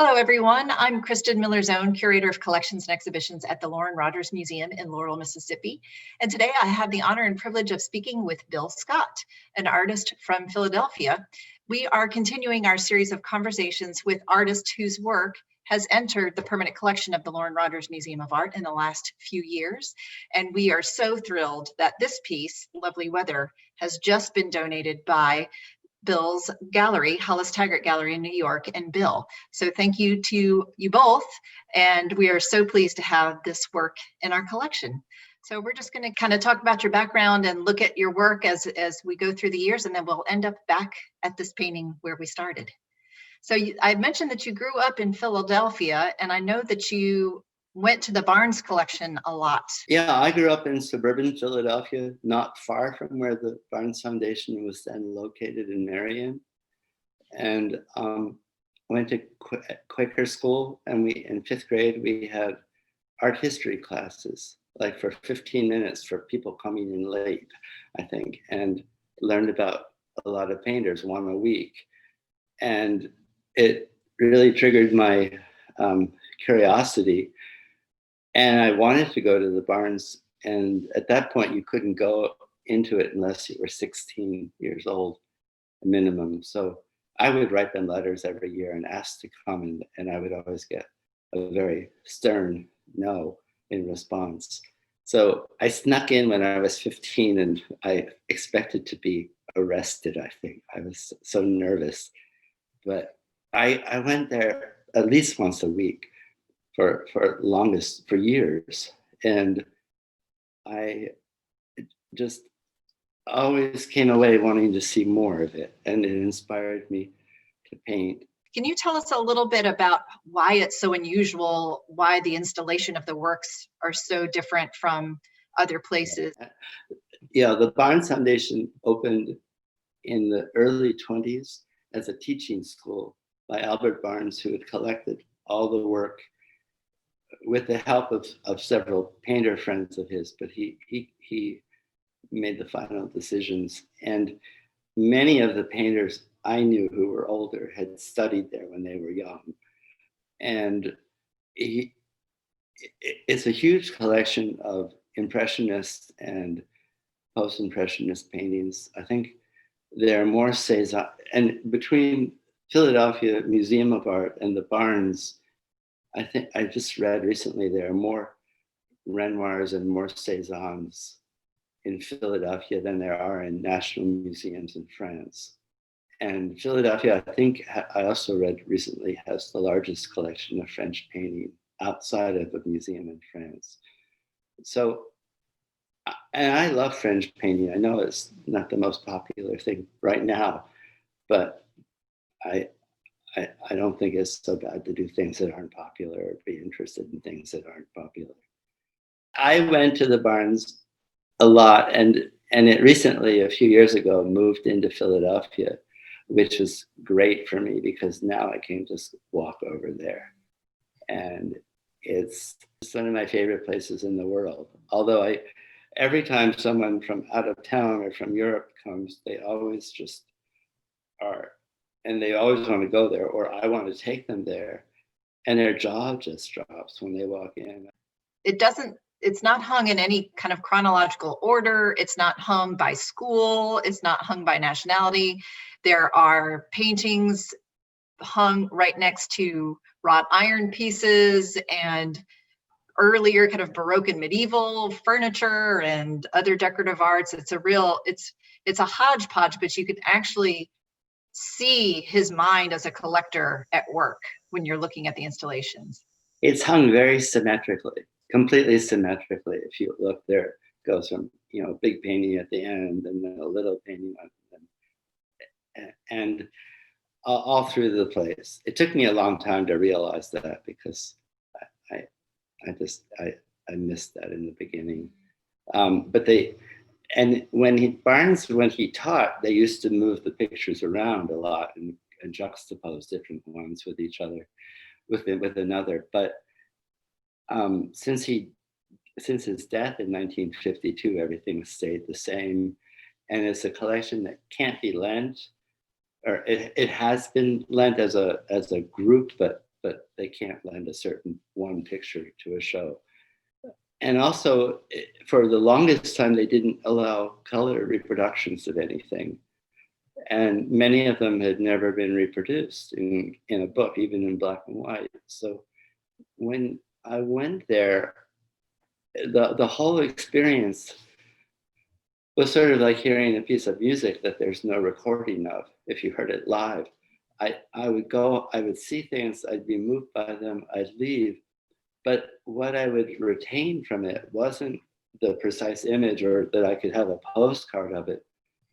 Hello, everyone. I'm Kristen Miller Zohn, Curator of Collections and Exhibitions at the Lauren Rogers Museum in Laurel, Mississippi. And today I have the honor and privilege of speaking with Bill Scott, an artist from Philadelphia. We are continuing our series of conversations with artists whose work has entered the permanent collection of the Lauren Rogers Museum of Art in the last few years. And we are so thrilled that this piece, Lovely Weather, has just been donated by Bill's gallery, Hollis Taggart Gallery in New York, and Bill. So thank you to you both. And we are so pleased to have this work in our collection. So we're just going to kind of talk about your background and look at your work as we go through the years, and then we'll end up back at this painting where we started. So I mentioned that you grew up in Philadelphia, and I know that you went to the Barnes collection a lot. Yeah, I grew up in suburban Philadelphia, not far from where the Barnes Foundation was then located in Marion. And I went to Quaker school, and in fifth grade, we had art history classes, like for 15 minutes for people coming in late, I think, and learned about a lot of painters, one a week. And it really triggered my curiosity. And I wanted to go to the Barnes, and at that point you couldn't go into it unless you were 16 years old, minimum. So I would write them letters every year and ask to come, and I would always get a very stern no in response. So I snuck in when I was 15, and I expected to be arrested, I think. I was so nervous. But I went there at least once a week for years. And I just always came away wanting to see more of it, and it inspired me to paint. Can you tell us a little bit about why it's so unusual, why the installation of the works are so different from other places? Yeah, the Barnes Foundation opened in the early 20s as a teaching school by Albert Barnes, who had collected all the work with the help of several painter friends of his, but he made the final decisions. And many of the painters I knew who were older had studied there when they were young. And it's a huge collection of Impressionist and post-Impressionist paintings. I think there are more Cezanne, and between Philadelphia Museum of Art and the Barnes, I think I just read recently there are more Renoirs and more Cezannes in Philadelphia than there are in national museums in France. And Philadelphia, I think I also read recently, has the largest collection of French painting outside of a museum in France. So, and I love French painting. I know it's not the most popular thing right now, but I don't think it's so bad to do things that aren't popular or be interested in things that aren't popular. I went to the Barnes a lot, and it recently, a few years ago, moved into Philadelphia, which was great for me because now I can just walk over there. And it's one of my favorite places in the world. Although every time someone from out of town or from Europe comes, they always just are. And they always want to go there, or I want to take them there. And their jaw just drops when they walk in. It's not hung in any kind of chronological order. It's not hung by school. It's not hung by nationality. There are paintings hung right next to wrought iron pieces and earlier kind of Baroque and medieval furniture and other decorative arts. It's a hodgepodge, but you can actually see his mind as a collector at work when you're looking at the installations. It's hung very symmetrically, completely symmetrically. If you look, there goes from big painting at the end and then a little painting and all through the place. It took me a long time to realize that because I missed that in the beginning. And when he taught, they used to move the pictures around a lot and juxtapose different ones with each other, with another. But since his death in 1952, everything stayed the same, and it's a collection that can't be lent, or it has been lent as a group, but but they can't lend a certain one picture to a show. And also, for the longest time, they didn't allow color reproductions of anything. And many of them had never been reproduced in a book, even in black and white. So when I went there, the whole experience was sort of like hearing a piece of music that there's no recording of if you heard it live. I would go, I would see things, I'd be moved by them, I'd leave. But what I would retain from it wasn't the precise image or that I could have a postcard of it,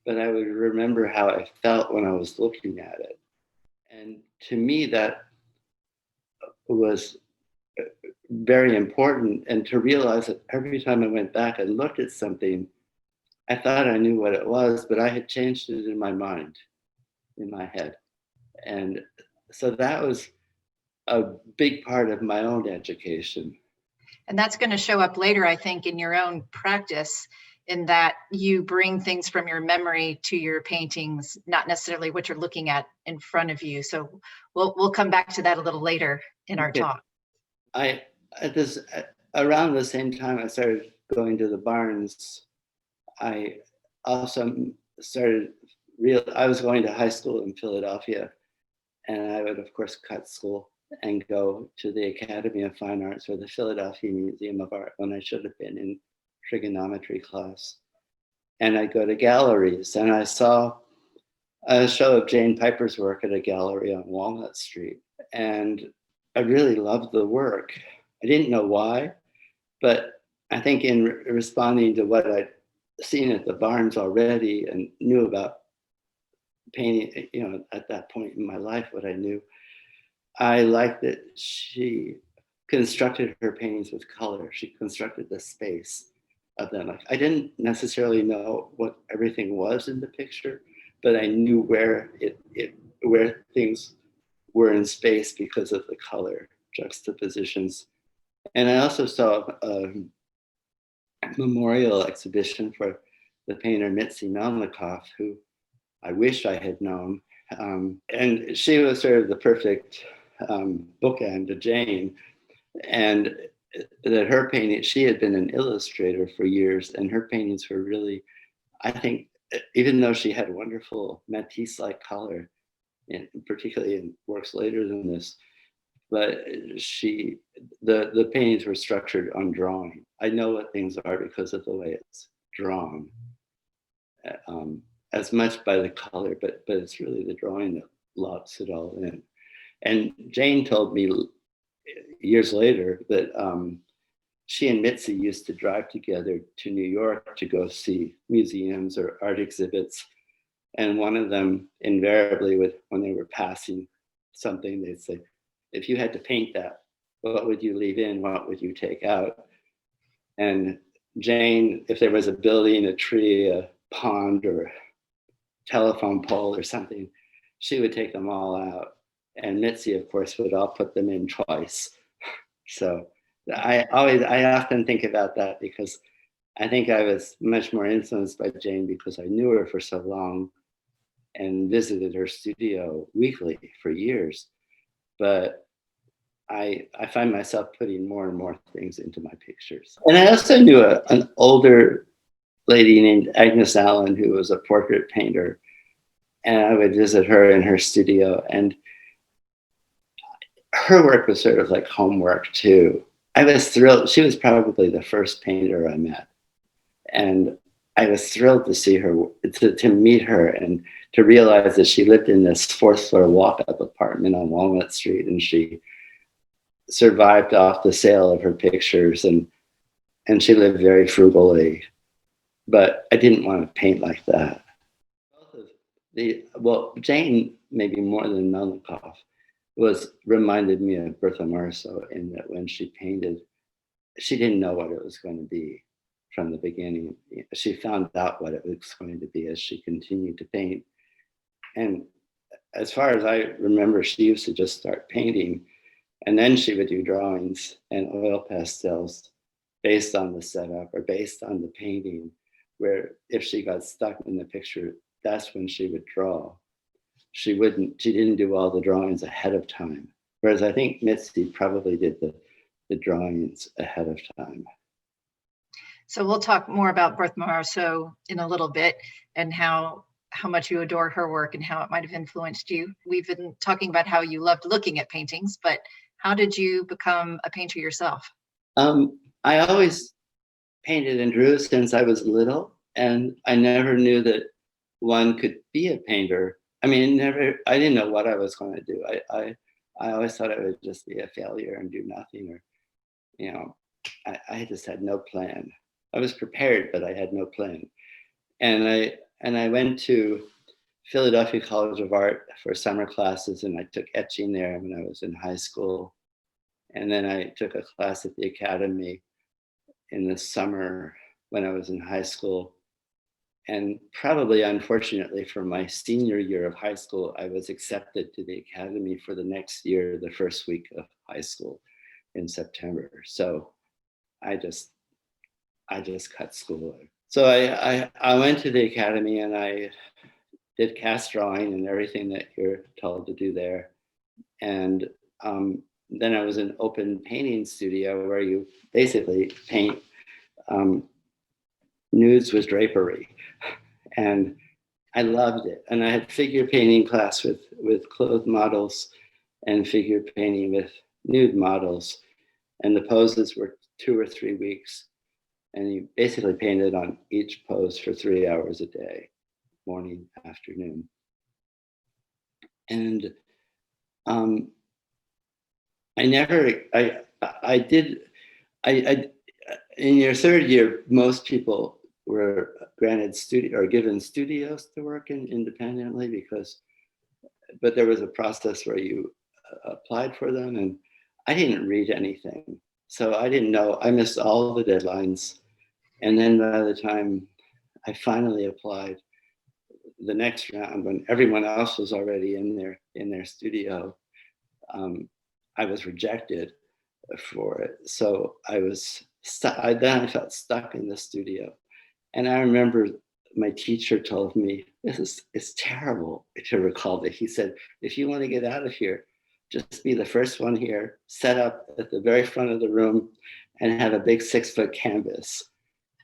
but I would remember how I felt when I was looking at it. And to me, that was very important. And to realize that every time I went back and looked at something, I thought I knew what it was, but I had changed it in my mind, in my head. And so that was a big part of my own education. And that's going to show up later, I think, in your own practice, in that you bring things from your memory to your paintings, not necessarily what you're looking at in front of you. So we'll come back to that a little later in our talk. Around the same time I started going to the barns, I also started I was going to high school in Philadelphia, and I would of course cut school and go to the Academy of Fine Arts or the Philadelphia Museum of Art when I should have been in trigonometry class. And I go to galleries, and I saw a show of Jane Piper's work at a gallery on Walnut Street. And I really loved the work. I didn't know why, but I think in responding to what I'd seen at the barns already and knew about painting, at that point in my life, what I knew, I liked that she constructed her paintings with color. She constructed the space of them. Like, I didn't necessarily know what everything was in the picture, but I knew where where things were in space because of the color juxtapositions. And I also saw a memorial exhibition for the painter Mitzi Melnikoff, who I wish I had known. And she was sort of the perfect bookend to Jane. And that her painting, she had been an illustrator for years, and her paintings were really, I think, even though she had wonderful Matisse-like color, and particularly in works later than this, but the paintings were structured on drawing. I know what things are because of the way it's drawn, as much by the color, but it's really the drawing that locks it all in. And Jane told me years later that she and Mitzi used to drive together to New York to go see museums or art exhibits. And one of them invariably would, when they were passing something, they'd say, if you had to paint that, what would you leave in? What would you take out? And Jane, if there was a building, a tree, a pond, or a telephone pole or something, she would take them all out. And Mitzi, of course, would all put them in twice. So I often think about that because I think I was much more influenced by Jane because I knew her for so long and visited her studio weekly for years. But I find myself putting more and more things into my pictures. And I also knew an older lady named Agnes Allen, who was a portrait painter. And I would visit her in her studio, and her work was sort of like homework too. I was thrilled. She was probably the first painter I met. And I was thrilled to see her, to meet her, and to realize that she lived in this fourth floor walk-up apartment on Walnut Street, and she survived off the sale of her pictures, and she lived very frugally. But I didn't want to paint like that. Jane, maybe more than Melnikoff, reminded me of Bertha Morrison in that when she painted, she didn't know what it was going to be from the beginning. She found out what it was going to be as she continued to paint. And as far as I remember, she used to just start painting, and then she would do drawings and oil pastels based on the setup or based on the painting, where if she got stuck in the picture, that's when she would draw. She didn't do all the drawings ahead of time, Whereas I think Mitzi probably did the drawings ahead of time. So we'll talk more about Bertha Morrison in a little bit, and how much you adore her work and how it might have influenced you. We've been talking about how you loved looking at paintings, but how did you become a painter yourself? I always painted and drew since I was little, and I never knew that one could be a painter. I mean, I didn't know what I was going to do. I always thought I would just be a failure and do nothing, or, you know, I just had no plan. I was prepared, but I had no plan. And I went to Philadelphia College of Art for summer classes, and I took etching there when I was in high school. And then I took a class at the academy in the summer when I was in high school. And probably, unfortunately, for my senior year of high school, I was accepted to the academy for the next year, the first week of high school in September. So I just cut school. So I went to the academy and I did cast drawing and everything that you're told to do there. And then I was in an open painting studio where you basically paint nudes with drapery. And I loved it. And I had figure painting class with clothed models and figure painting with nude models. And the poses were 2 or 3 weeks. And you basically painted on each pose for 3 hours a day, morning, afternoon. And in your third year, most people were granted studio or given studios to work in independently but there was a process where you applied for them, and I didn't read anything. So I didn't know, I missed all the deadlines. And then by the time I finally applied the next round, when everyone else was already in their studio, I was rejected for it. So I was stuck. I felt stuck in the studio. And I remember my teacher told me, it's terrible to recall that. He said, if you want to get out of here, just be the first one here, set up at the very front of the room and have a big 6-foot canvas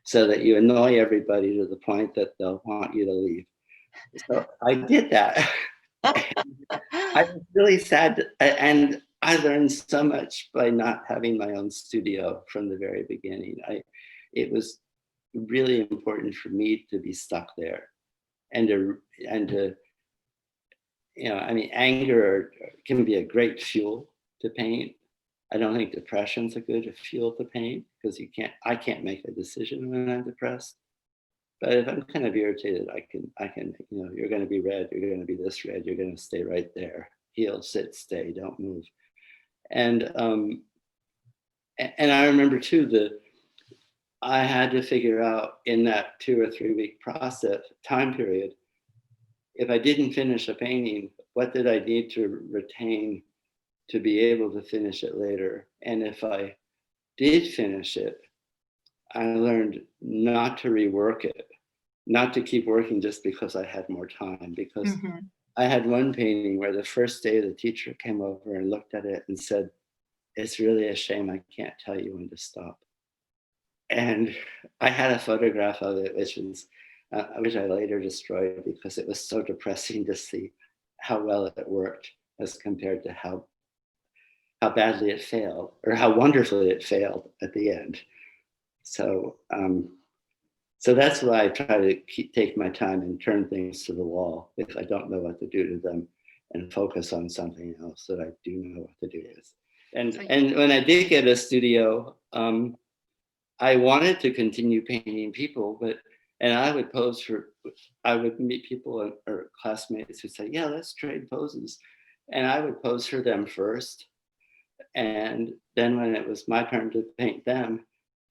so that you annoy everybody to the point that they'll want you to leave. So I did that. I was really sad, and I learned so much by not having my own studio from the very beginning. It was really important for me to be stuck there, and to I mean, anger can be a great fuel to paint. I don't think depression's a good fuel to paint, because I can't make a decision when I'm depressed. But if I'm kind of irritated, I can, you're going to be red, you're going to be this red, you're going to stay right there. Heel, sit, stay, don't move. And I remember too I had to figure out in that 2 or 3 week time period, if I didn't finish a painting, what did I need to retain to be able to finish it later? And if I did finish it, I learned not to rework it, not to keep working just because I had more time. Because I had one painting where the first day the teacher came over and looked at it and said, it's really a shame I can't tell you when to stop. And I had a photograph of it, which I later destroyed because it was so depressing to see how well it worked as compared to how badly it failed, or how wonderfully it failed at the end. So that's why I try to take my time and turn things to the wall if I don't know what to do to them, and focus on something else that I do know what to do with. And when I did get a studio, I wanted to continue painting people, and I would meet people or classmates who say, yeah, let's trade poses. And I would pose for them first. And then when it was my turn to paint them,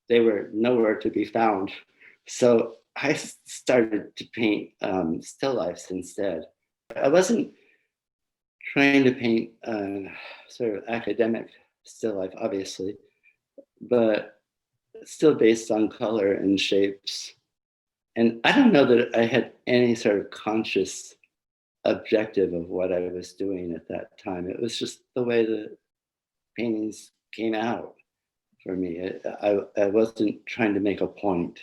they were nowhere to be found. So I started to paint still lifes instead. I wasn't trying to paint sort of academic still life, obviously, but still based on color and shapes. And I don't know that I had any sort of conscious objective of what I was doing at that time. It was just the way the paintings came out for me. I wasn't trying to make a point.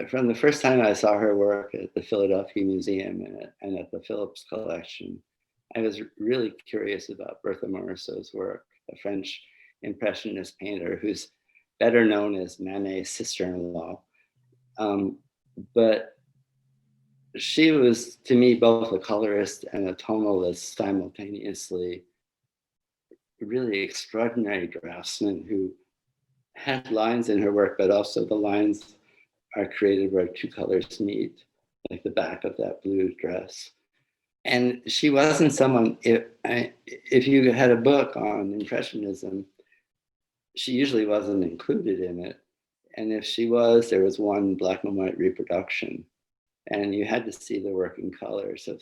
From the first time I saw her work at the Philadelphia Museum and at the Phillips Collection, I was really curious about Bertha Morisot's work, a French Impressionist painter who's better known as Manet's sister-in-law. But she was, to me, both a colorist and a tonalist simultaneously, really extraordinary draftsman who had lines in her work, but also the lines are created where two colors meet, like the back of that blue dress. And she wasn't someone, if you had a book on Impressionism, she usually wasn't included in it. And if she was, there was one black and white reproduction, and you had to see the work in color. So,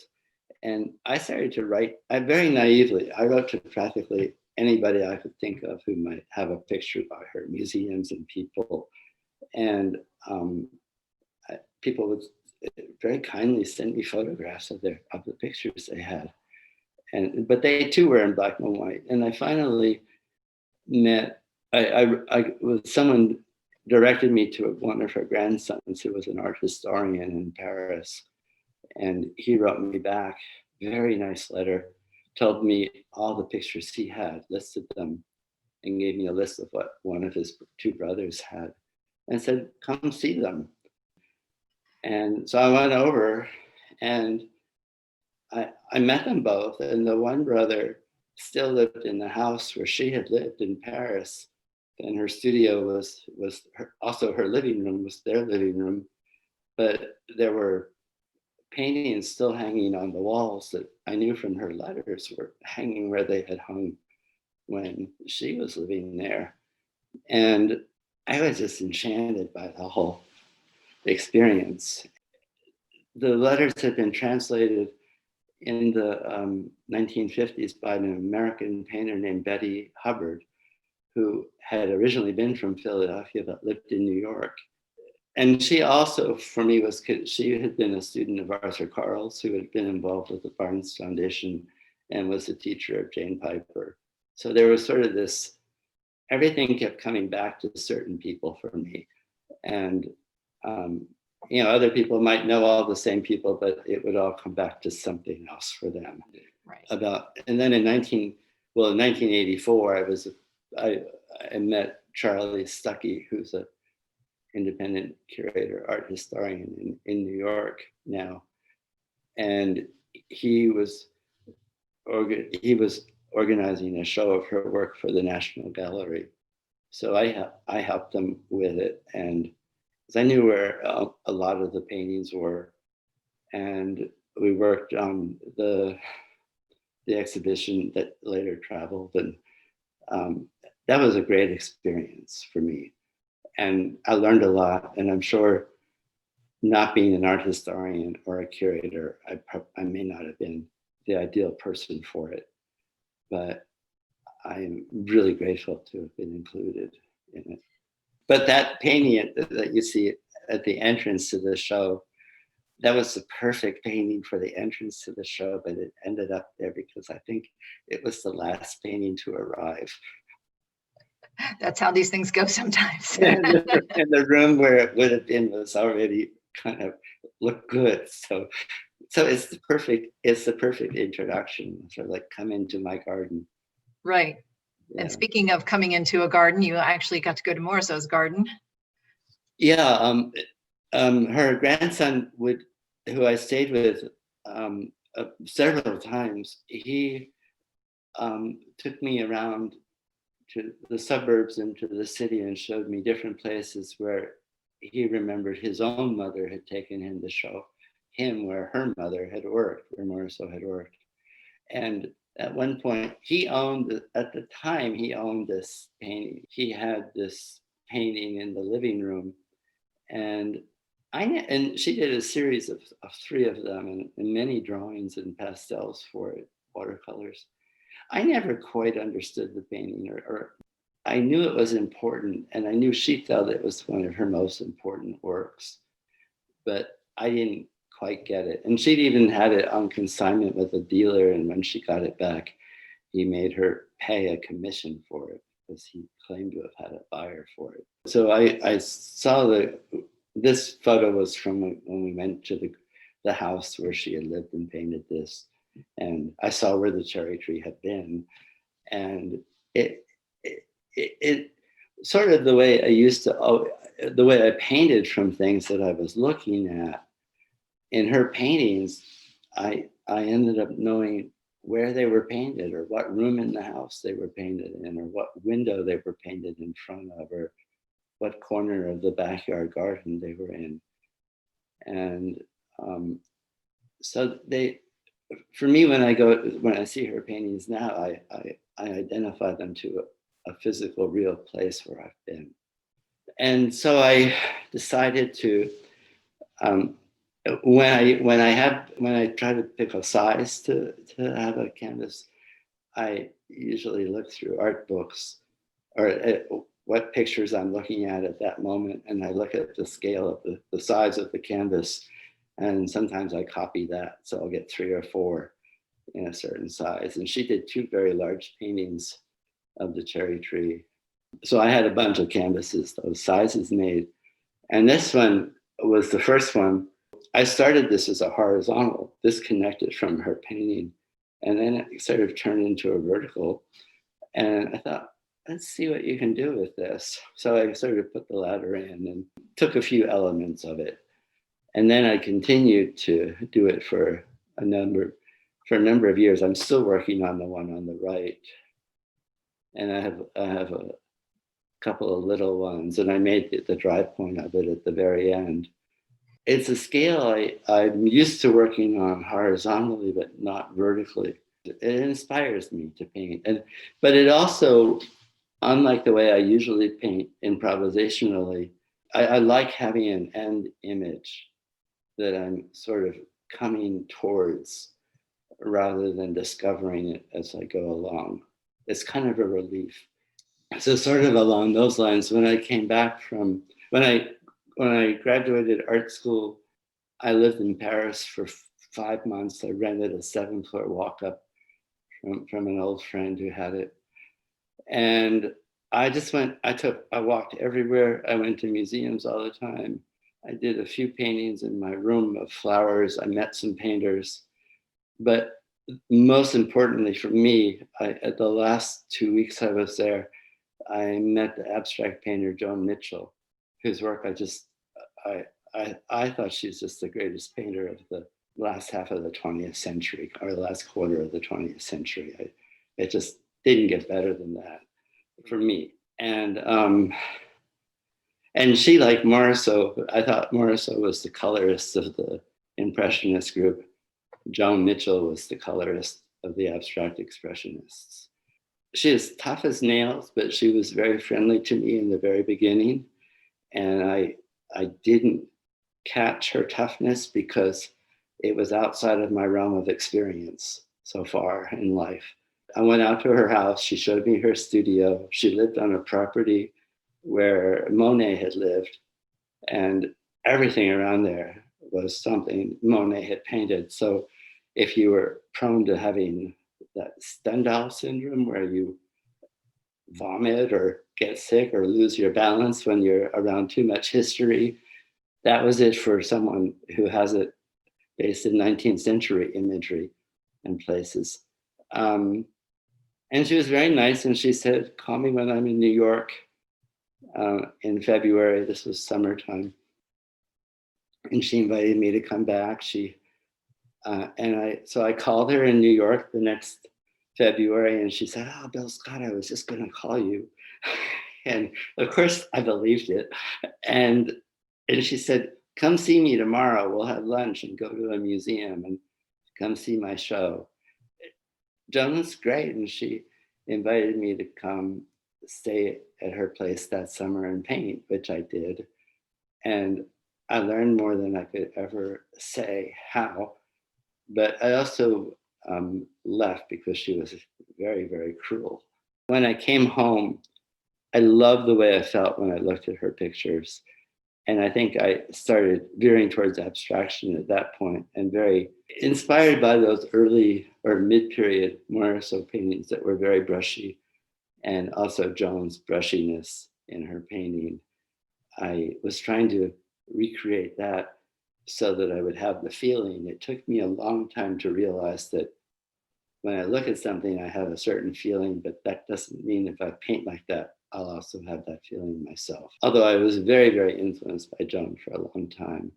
and I started to write, very naively, I wrote to practically anybody I could think of who might have a picture by her, museums and people. And people would very kindly send me photographs of the pictures they had. But they too were in black and white. And I finally met, someone directed me to one of her grandsons who was an art historian in Paris. And he wrote me back, very nice letter, told me all the pictures he had, listed them, and gave me a list of what one of his two brothers had, and said, come see them. And so I went over and I met them both. And the one brother still lived in the house where she had lived in Paris. And her studio was also her living room, was their living room. But there were paintings still hanging on the walls that I knew from her letters were hanging where they had hung when she was living there. And I was just enchanted by the whole experience. The letters had been translated in the 1950s by an American painter named Betty Hubbard, who had originally been from Philadelphia but lived in New York. And she also, for me, she had been a student of Arthur Carl's, who had been involved with the Barnes Foundation and was a teacher of Jane Piper. So there was sort of this, everything kept coming back to certain people for me. And other people might know all the same people, but it would all come back to something else for them. Right. And then in 1984, I met Charlie Stuckey, who's an independent curator, art historian in New York now, and he was organizing a show of her work for the National Gallery. So I helped them with it, and I knew where a lot of the paintings were, and we worked on the exhibition that later traveled, and that was a great experience for me. And I learned a lot, and I'm sure, not being an art historian or a curator, I may not have been the ideal person for it, but I'm really grateful to have been included in it. But that painting that you see at the entrance to the show, that was the perfect painting for the entrance to the show, but it ended up there because I think it was the last painting to arrive. That's how these things go sometimes. And the room where it would have been was already kind of looked good. So it's the perfect introduction, sort of like, come into my garden. Right. Yeah. And speaking of coming into a garden, you actually got to go to Morisot's garden. Yeah, her grandson who I stayed with several times, he took me around to the suburbs and to the city and showed me different places where he remembered his own mother had taken him to show him where her mother had worked, where Morisot had worked. And at one point, at the time he owned this painting. He had this painting in the living room, and she did a series of 3 of them and many drawings and pastels for it, watercolors. I never quite understood the painting, or I knew it was important, and I knew she felt it was one of her most important works, but I didn't quite get it. And she'd even had it on consignment with a dealer. And when she got it back, he made her pay a commission for it because he claimed to have had a buyer for it. So I saw this photo was from when we went to the house where she had lived and painted this. And I saw where the cherry tree had been. And it sort of the way the way I painted from things that I was looking at in her paintings, I ended up knowing where they were painted or what room in the house they were painted in or what window they were painted in front of or what corner of the backyard garden they were in. And so for me, when I see her paintings now, I identify them to a physical, real place where I've been. And so I decided to, when I try to pick a size to have a canvas, I usually look through art books or what pictures I'm looking at that moment, and I look at the scale of the size of the canvas, and sometimes I copy that, so I'll get 3 or 4 in a certain size. And she did 2 very large paintings of the cherry tree. So I had a bunch of canvases, those sizes made. And this one was the first one. I started this as a horizontal, disconnected from her painting. And then it sort of turned into a vertical. And I thought, let's see what you can do with this. So I sort of put the ladder in and took a few elements of it. And then I continued to do it for a number of years. I'm still working on the one on the right. And I have a couple of little ones, and I made the dry point of it at the very end. It's a scale I'm used to working on horizontally, but not vertically. It inspires me to paint. But it also, unlike the way I usually paint improvisationally, I like having an end image that I'm sort of coming towards rather than discovering it as I go along. It's kind of a relief. So sort of along those lines, when I came back from, when I graduated art school, I lived in Paris for 5 months. I rented a 7-floor walk-up from an old friend who had it. And I just I walked everywhere. I went to museums all the time. I did a few paintings in my room of flowers. I met some painters. But most importantly for me, at the last 2 weeks I was there, I met the abstract painter Joan Mitchell, whose work I thought she's just the greatest painter of the last half of the 20th century, or the last quarter of the 20th century. It just didn't get better than that for me. And she, like Morisot, I thought Morisot was the colorist of the Impressionist group. Joan Mitchell was the colorist of the abstract expressionists. She is tough as nails, but she was very friendly to me in the very beginning. And I didn't catch her toughness because it was outside of my realm of experience so far in life. I went out to her house. She showed me her studio. She lived on a property where Monet had lived, and everything around there was something Monet had painted. So if you were prone to having that Stendhal syndrome where you vomit or get sick or lose your balance when you're around too much history, that was it for someone who has it based in 19th century imagery and places. And she was very nice, and she said, call me when I'm in New York in February. This was summertime. And she invited me to come back. So I called her in New York the next February, and she said, oh, Bill Scott, I was just going to call you. And of course, I believed it. And she said, come see me tomorrow. We'll have lunch and go to a museum and come see my show. Joan was great, and she invited me to come stay at her place that summer and paint, which I did. And I learned more than I could ever say how. But I also left because she was very, very cruel. When I came home, I loved the way I felt when I looked at her pictures. And I think I started veering towards abstraction at that point, and very inspired by those early or mid-period Morisot paintings that were very brushy, and also Joan's brushiness in her painting. I was trying to recreate that so that I would have the feeling. It took me a long time to realize that when I look at something, I have a certain feeling, but that doesn't mean if I paint like that, I'll also have that feeling myself. Although I was very, very influenced by Joan for a long time.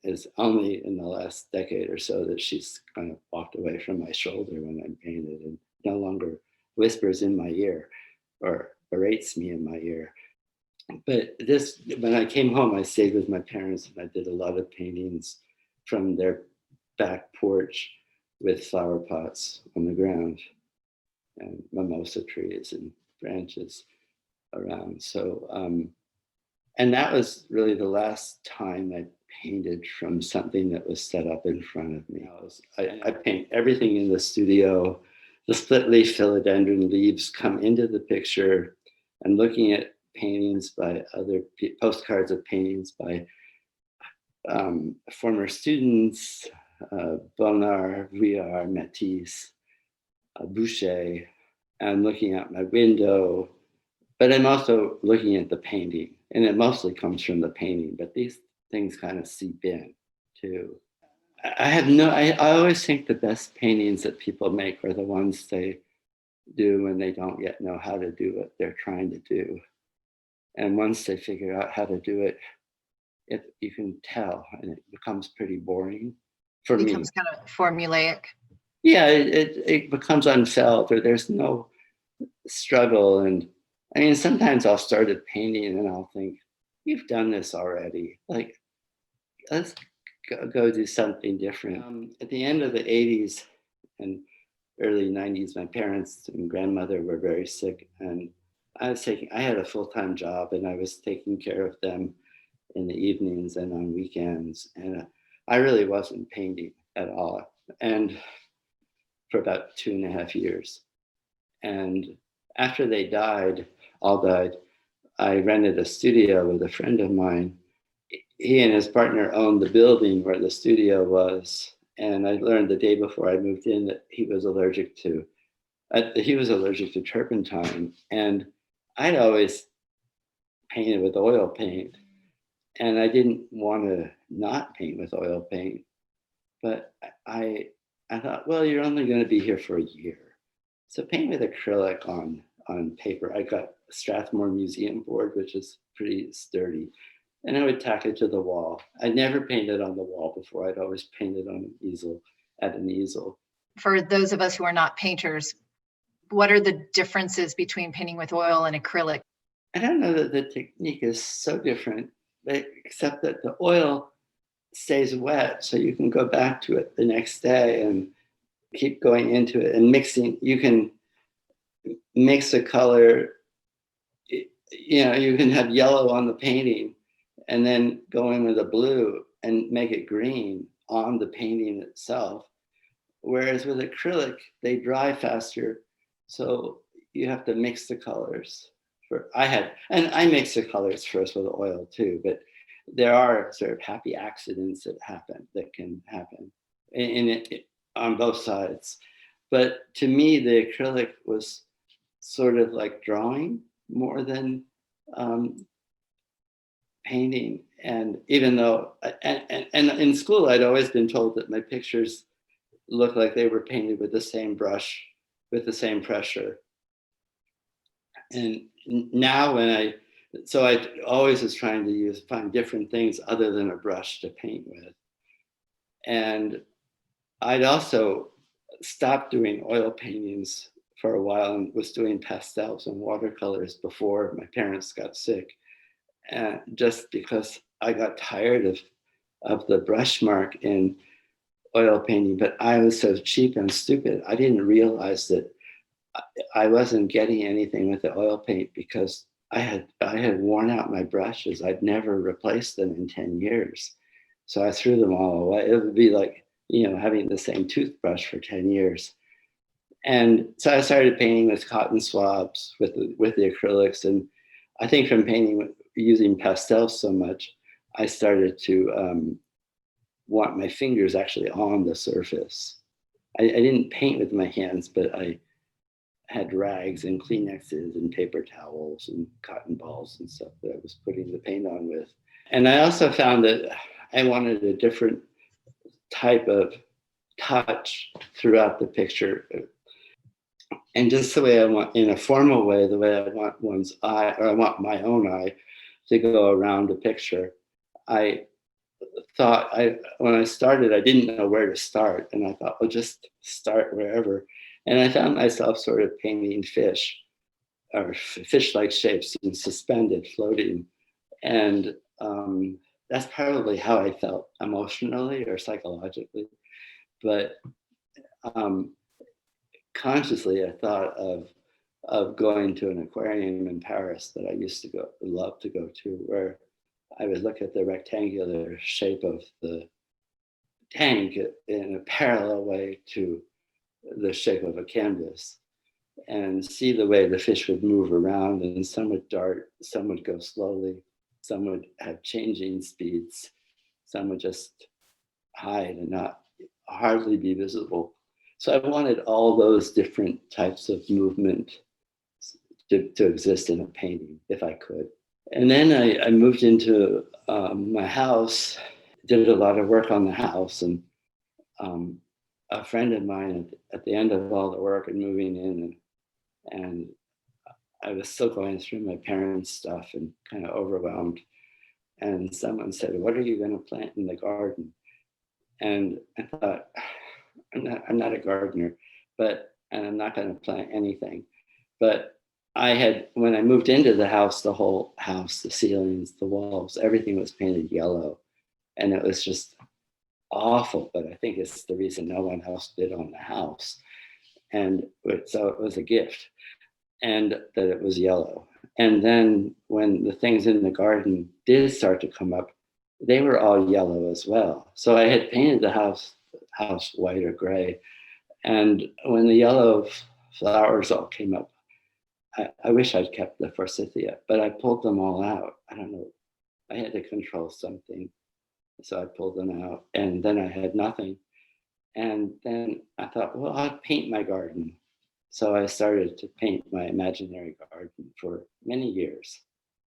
It's only in the last decade or so that she's kind of walked away from my shoulder when I'm painted and no longer whispers in my ear or berates me in my ear. But this, when I came home, I stayed with my parents and I did a lot of paintings from their back porch with flower pots on the ground and mimosa trees and branches around. So, and that was really the last time I painted from something that was set up in front of me. I paint everything in the studio. The split leaf philodendron leaves come into the picture, and looking at paintings by other postcards of paintings by former students, Bonnard, Vuillard, Matisse, Boucher. I'm looking out my window, but I'm also looking at the painting, and it mostly comes from the painting, but these things kind of seep in too. I always think the best paintings that people make are the ones they do when they don't yet know how to do what they're trying to do. And once they figure out how to do it, you can tell, and it becomes pretty boring for me. It becomes kind of formulaic. Yeah, it becomes unfelt, or there's no struggle. And I mean, sometimes I'll start a painting and I'll think, you've done this already. Like, let's go do something different. At the end of the 80s and early 90s, my parents and grandmother were very sick, and I had a full-time job, and I was taking care of them in the evenings and on weekends. And I really wasn't painting at all. And for about 2.5 years. And after they all died, I rented a studio with a friend of mine. He and his partner owned the building where the studio was. And I learned the day before I moved in that he was allergic to turpentine. And I'd always painted with oil paint. And I didn't want to not paint with oil paint. But I thought, well, you're only going to be here for a year. So paint with acrylic on paper. I got a Strathmore Museum board, which is pretty sturdy. And I would tack it to the wall. I never painted on the wall before. I'd always painted on at an easel. For those of us who are not painters, what are the differences between painting with oil and acrylic? I don't know that the technique is so different, except that the oil stays wet, so you can go back to it the next day and keep going into it and mixing. You can mix a color, you can have yellow on the painting and then go in with a blue and make it green on the painting itself. Whereas with acrylic, they dry faster, so you have to mix the colors. I mix the colors first with oil too, but there are sort of happy accidents that can happen in it on both sides. But to me, the acrylic was sort of like drawing more than painting. And even though, and in school, I'd always been told that my pictures looked like they were painted with the same brush, with the same pressure. And now so I always was trying to find different things other than a brush to paint with. And I'd also stopped doing oil paintings for a while and was doing pastels and watercolors before my parents got sick. And just because I got tired of the brush mark in oil painting, but I was so cheap and stupid, I didn't realize that I wasn't getting anything with the oil paint because I had worn out my brushes. I'd never replaced them in 10 years. So I threw them all away. It would be like, having the same toothbrush for 10 years. And so I started painting with cotton swabs with the acrylics. And I think from painting using pastels so much, I started to want my fingers actually on the surface. I didn't paint with my hands, but I had rags and Kleenexes and paper towels and cotton balls and stuff that I was putting the paint on with. And I also found that I wanted a different type of touch throughout the picture. And just the way I want, in a formal way, the way I want one's eye, or I want my own eye to go around the picture. I thought when I started, I didn't know where to start. And I thought, well, just start wherever. And I found myself sort of painting fish or fish-like shapes and suspended, floating. And that's probably how I felt emotionally or psychologically. But consciously, I thought of going to an aquarium in Paris that I used to love to go to, where I would look at the rectangular shape of the tank in a parallel way to the shape of a canvas and see the way the fish would move around, and some would dart, some would go slowly, some would have changing speeds, some would just hide and not hardly be visible. So I wanted all those different types of movement to exist in a painting if I could. And then I moved into my house, did a lot of work on the house, and a friend of mine at the end of all the work and moving in, and I was still going through my parents' stuff and kind of overwhelmed. And someone said, "What are you going to plant in the garden?" And I thought, I'm not a gardener, and I'm not going to plant anything. But when I moved into the house, the whole house, the ceilings, the walls, everything was painted yellow. And it was just awful, but I think it's the reason no one else bid on the house. And so it was a gift, and that it was yellow. And then when the things in the garden did start to come up, they were all yellow as well. So I had painted the house white or gray. And when the yellow flowers all came up, I wish I'd kept the forsythia, but I pulled them all out. I don't know. I had to control something. So I pulled them out, and then I had nothing. And then I thought, well, I'll paint my garden. So I started to paint my imaginary garden for many years.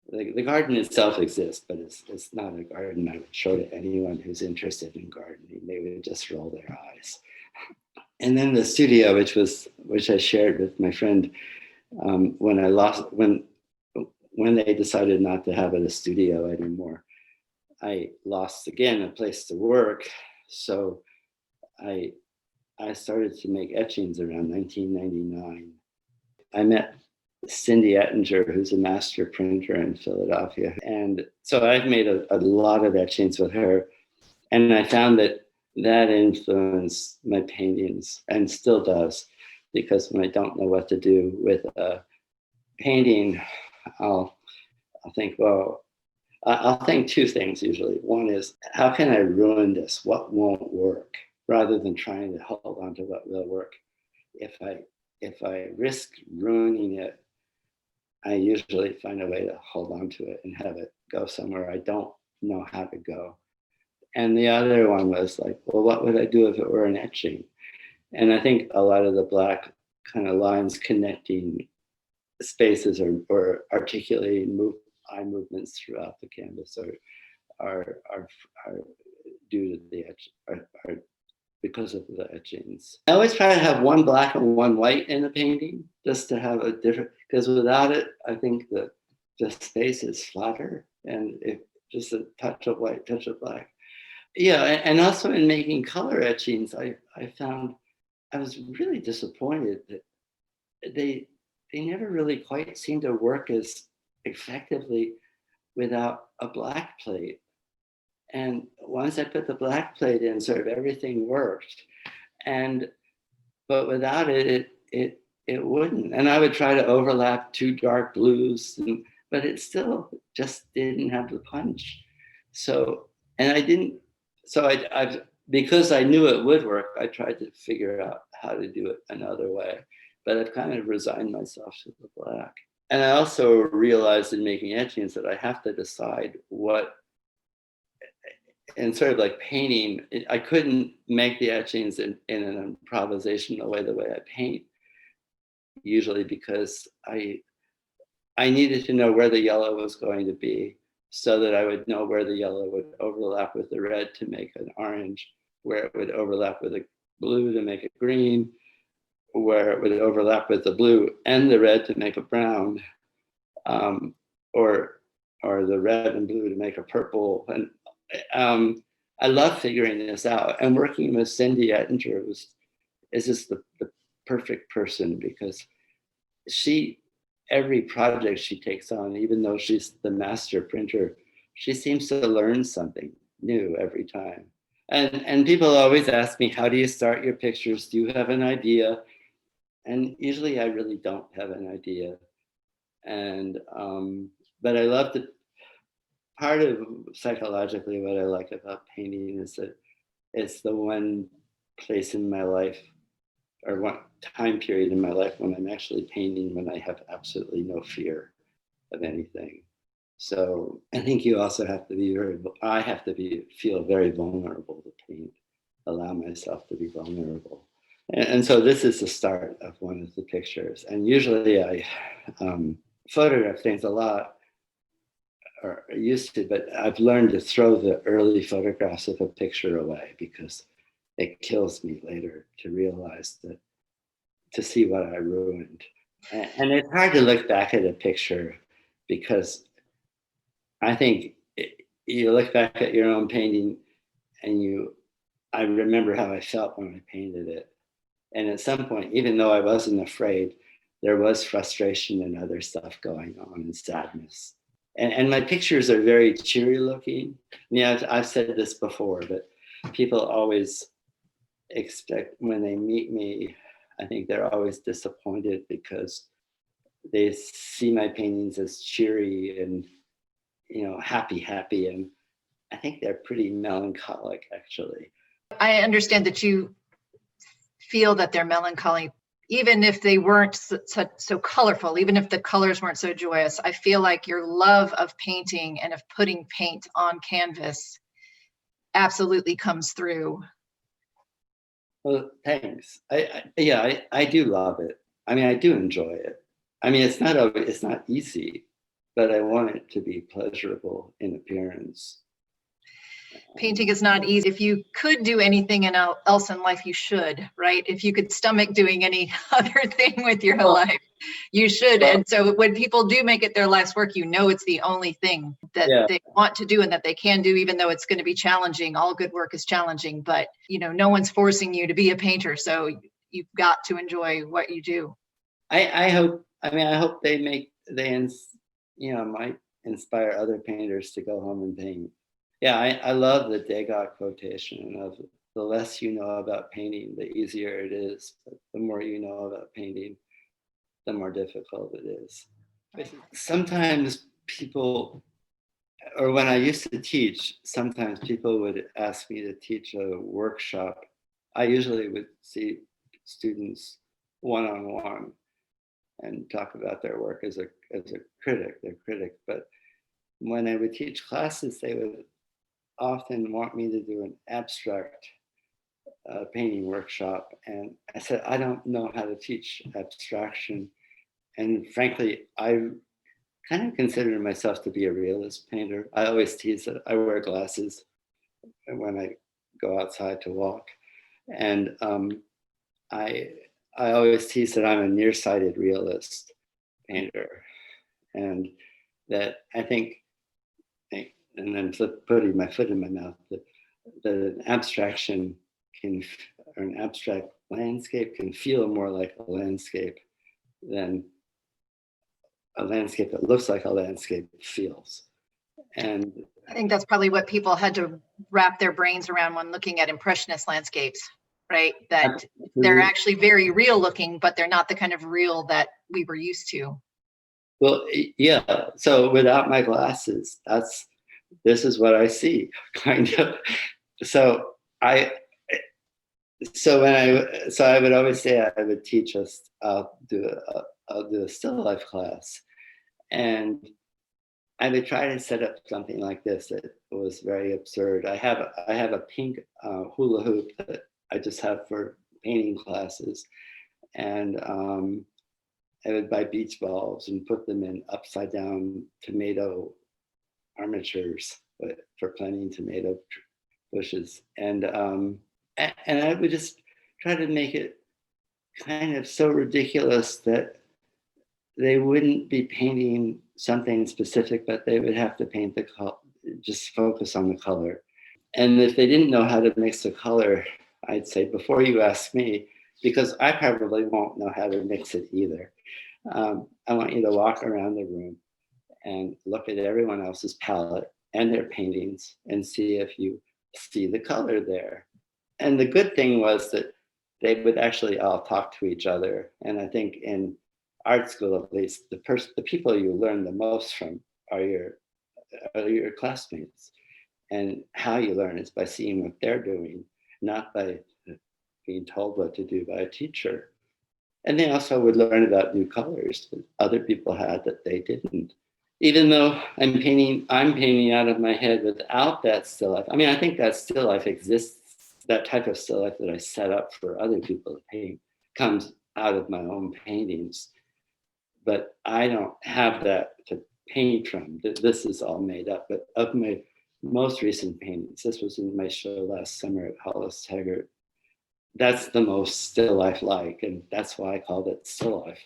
The garden itself exists, but it's not a garden I would show to anyone who's interested in gardening. They would just roll their eyes. And then the studio, which I shared with my friend, when they decided not to have a studio anymore, I lost again a place to work. So I started to make etchings around 1999. I met Cindy Ettinger, who's a master printer in Philadelphia. And so I've made a lot of etchings with her. And I found that influenced my paintings, and still does, because when I don't know what to do with a painting, I'll think, well, I'll think two things usually. One is, how can I ruin this? What won't work? Rather than trying to hold on to what will work. If I risk ruining it, I usually find a way to hold on to it and have it go somewhere I don't know how to go. And the other one was like, well, what would I do if it were an etching? And I think a lot of the black kind of lines connecting spaces or articulating eye movements throughout the canvas are due to the etch, are because of the etchings. I always try to have one black and one white in a painting, just to have a different, because without it, I think the space is flatter, and just a touch of white, touch of black. Yeah, and also in making color etchings, I found I was really disappointed that they never really quite seemed to work as effectively without a black plate. And once I put the black plate in, sort of everything worked. But without it, it wouldn't. And I would try to overlap two dark blues, but it still just didn't have the punch. So, and I didn't. So I because I knew it would work, I tried to figure out how to do it another way. But I've kind of resigned myself to the black. And I also realized in making etchings that I have to decide what, and sort of like painting, I couldn't make the etchings in an improvisational way the way I paint usually, because I needed to know where the yellow was going to be so that I would know where the yellow would overlap with the red to make an orange, where it would overlap with the blue to make a green, where it would overlap with the blue and the red to make a brown, or the red and blue to make a purple. And I love figuring this out. And working with Cindy Ettinger is just the perfect person, because every project she takes on, even though she's the master printer, she seems to learn something new every time. And people always ask me, how do you start your pictures? Do you have an idea? And usually I really don't have an idea. And but I love the part of psychologically what I like about painting is that it's the one place in my life, or one time period in my life, when I'm actually painting, when I have absolutely no fear of anything. So I think you also have to be I have to feel very vulnerable to paint, allow myself to be vulnerable. And so this is the start of one of the pictures. And usually I photograph things a lot, or used to, but I've learned to throw the early photographs of a picture away, because it kills me later to realize that, to see what I ruined. And it's hard to look back at a picture, because I think you look back at your own painting and I remember how I felt when I painted it. And at some point, even though I wasn't afraid, there was frustration and other stuff going on, and sadness. And my pictures are very cheery looking. Yeah, I've said this before, but people always expect, when they meet me, I think they're always disappointed, because they see my paintings as cheery and, happy. And I think they're pretty melancholic, actually. I understand that you feel that they're melancholy, even if they weren't so colorful, even if the colors weren't so joyous. I feel like your love of painting and of putting paint on canvas absolutely comes through. Well, thanks. I do love it. I mean, I do enjoy it. I mean, it's not easy, but I want it to be pleasurable in appearance. Painting is not easy. If you could do anything else in life, you should, right? If you could stomach doing any other thing with your life, you should. And so when people do make it their life's work, it's the only thing that they want to do and that they can do, even though it's going to be challenging. All good work is challenging, but no one's forcing you to be a painter. So you've got to enjoy what you do. I hope they might inspire other painters to go home and paint. Yeah, I love the Degas quotation of, the less you know about painting, the easier it is. But the more you know about painting, the more difficult it is. Sometimes people, or when I used to teach, sometimes people would ask me to teach a workshop. I usually would see students one-on-one and talk about their work as a critic, their critic. But when I would teach classes, they would often want me to do an abstract painting workshop. And I said, I don't know how to teach abstraction. And frankly, I kind of consider myself to be a realist painter. I always tease that I wear glasses when I go outside to walk. And I always tease that I'm a nearsighted realist painter. And that I think, and then putting my foot in my mouth, that an abstraction or an abstract landscape can feel more like a landscape than a landscape that looks like a landscape feels. And I think that's probably what people had to wrap their brains around when looking at Impressionist landscapes, right? That they're actually very real looking, but they're not the kind of real that we were used to. Well, yeah. So without my glasses, this is what I see, kind of. So I would always say I would teach us. I'll do a still life class, And I would try to set up something like this that was very absurd. I have a pink hula hoop that I just have for painting classes, and I would buy beach balls and put them in upside down tomato armatures for planting tomato bushes, and I would just try to make it kind of so ridiculous that they wouldn't be painting something specific, but they would have to paint the color, just focus on the color. And if they didn't know how to mix the color, I'd say, before you ask me, because I probably won't know how to mix it either, I want you to walk around the room and look at everyone else's palette and their paintings and see if you see the color there. And the good thing was that they would actually all talk to each other. And I think in art school, at least, the people you learn the most from are your classmates. And how you learn is by seeing what they're doing, not by being told what to do by a teacher. And they also would learn about new colors that other people had that they didn't. Even though I'm painting out of my head without that still life. I mean, I think that still life exists. That type of still life that I set up for other people to paint comes out of my own paintings. But I don't have that to paint from. This is all made up. But of my most recent paintings, this was in my show last summer at Hollis Taggart, that's the most still life like, and that's why I called it still life.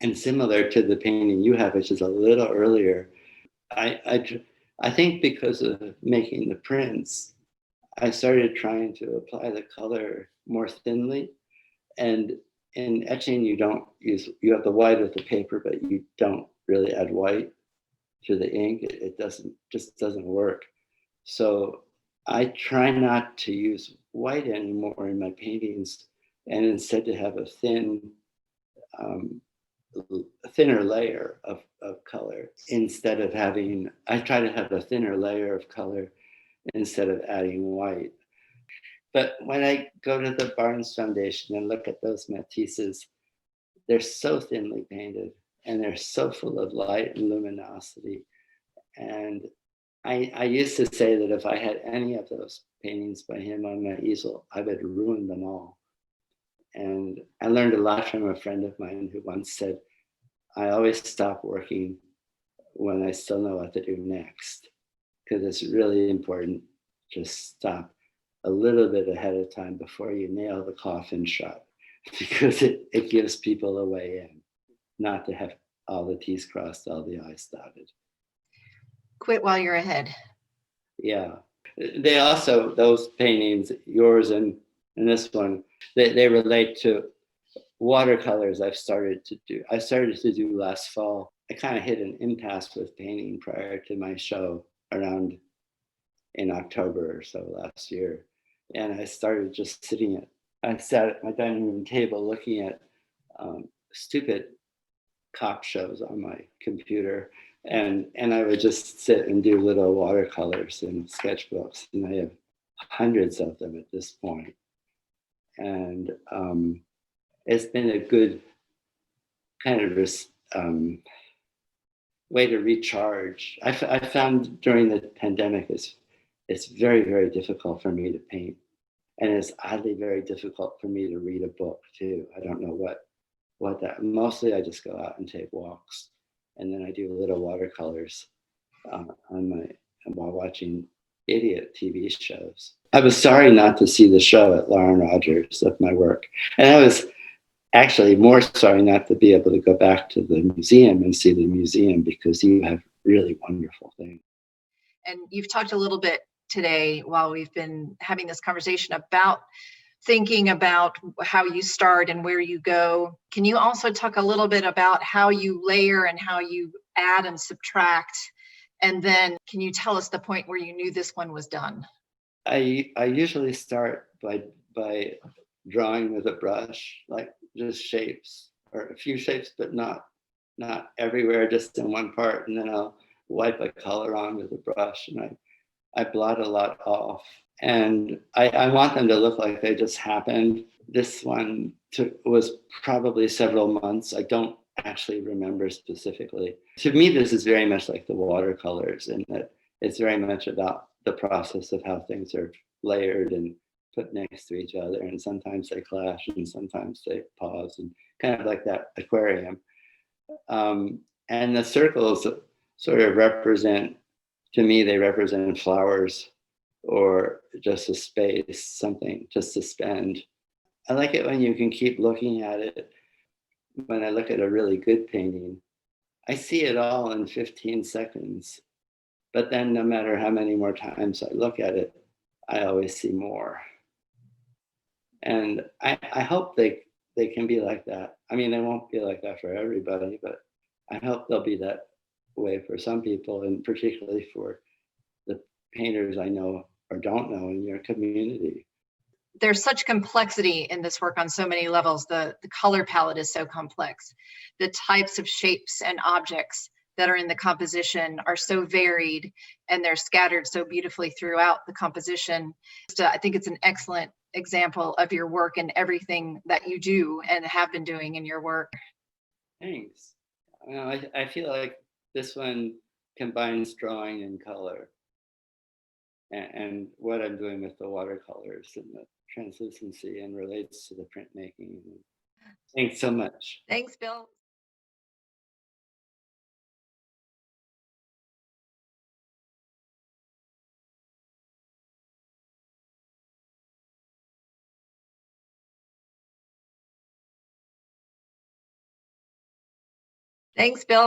And similar to the painting you have, which is a little earlier, I think because of making the prints, I started trying to apply the color more thinly. And in etching, you have the white of the paper, but you don't really add white to the ink. It just doesn't work. So I try not to use white anymore in my paintings, and instead to have a thinner layer of color instead of I try to have a thinner layer of color instead of adding white. But when I go to the Barnes Foundation and look at those Matisses, they're so thinly painted and they're so full of light and luminosity. And I used to say that if I had any of those paintings by him on my easel, I would ruin them all. And I learned a lot from a friend of mine who once said, I always stop working when I still know what to do next, because it's really important to stop a little bit ahead of time before you nail the coffin shut, because it gives people a way in, not to have all the T's crossed, all the I's dotted. Quit while you're ahead. Yeah. They also, those paintings, yours and this one, they relate to watercolors I started to do last fall. I kind of hit an impasse with painting prior to my show around in October or so last year. And I started just I sat at my dining room table looking at stupid cop shows on my computer. And I would just sit and do little watercolors and sketchbooks. And I have hundreds of them at this point. And it's been a good kind of way to recharge. I found during the pandemic it's very, very difficult for me to paint. And it's oddly very difficult for me to read a book too. I don't know what that, mostly I just go out and take walks. And then I do little watercolors while watching idiot TV shows. I was sorry not to see the show at Lauren Rogers of my work. And I was actually more sorry not to be able to go back to the museum and see the museum, because you have really wonderful things. And you've talked a little bit today while we've been having this conversation about thinking about how you start and where you go. Can you also talk a little bit about how you layer and how you add and subtract? And then can you tell us the point where you knew this one was done? I usually start by drawing with a brush, like just shapes, or a few shapes, but not everywhere, just in one part. And then I'll wipe a color on with a brush, and I blot a lot off. And I want them to look like they just happened. This one was probably several months. I don't actually remember specifically. To me, this is very much like the watercolors, in that it's very much about the process of how things are layered and put next to each other. And sometimes they clash and sometimes they pause, and kind of like that aquarium. And the circles sort of represent, to me, they represent flowers or just a space, something to suspend. I like it when you can keep looking at it. When I look at a really good painting, I see it all in 15 seconds. But then no matter how many more times I look at it, I always see more. And I hope they can be like that. I mean, they won't be like that for everybody, but I hope they'll be that way for some people, and particularly for the painters I know or don't know in your community. There's such complexity in this work on so many levels. The color palette is so complex. The types of shapes and objects that are in the composition are so varied, and they're scattered so beautifully throughout the composition. I think it's an excellent example of your work and everything that you do and have been doing in your work. Thanks. I feel like this one combines drawing and color, and what I'm doing with the watercolors and the translucency, and relates to the printmaking. Thanks so much. Thanks, Bill. Thanks, Bill.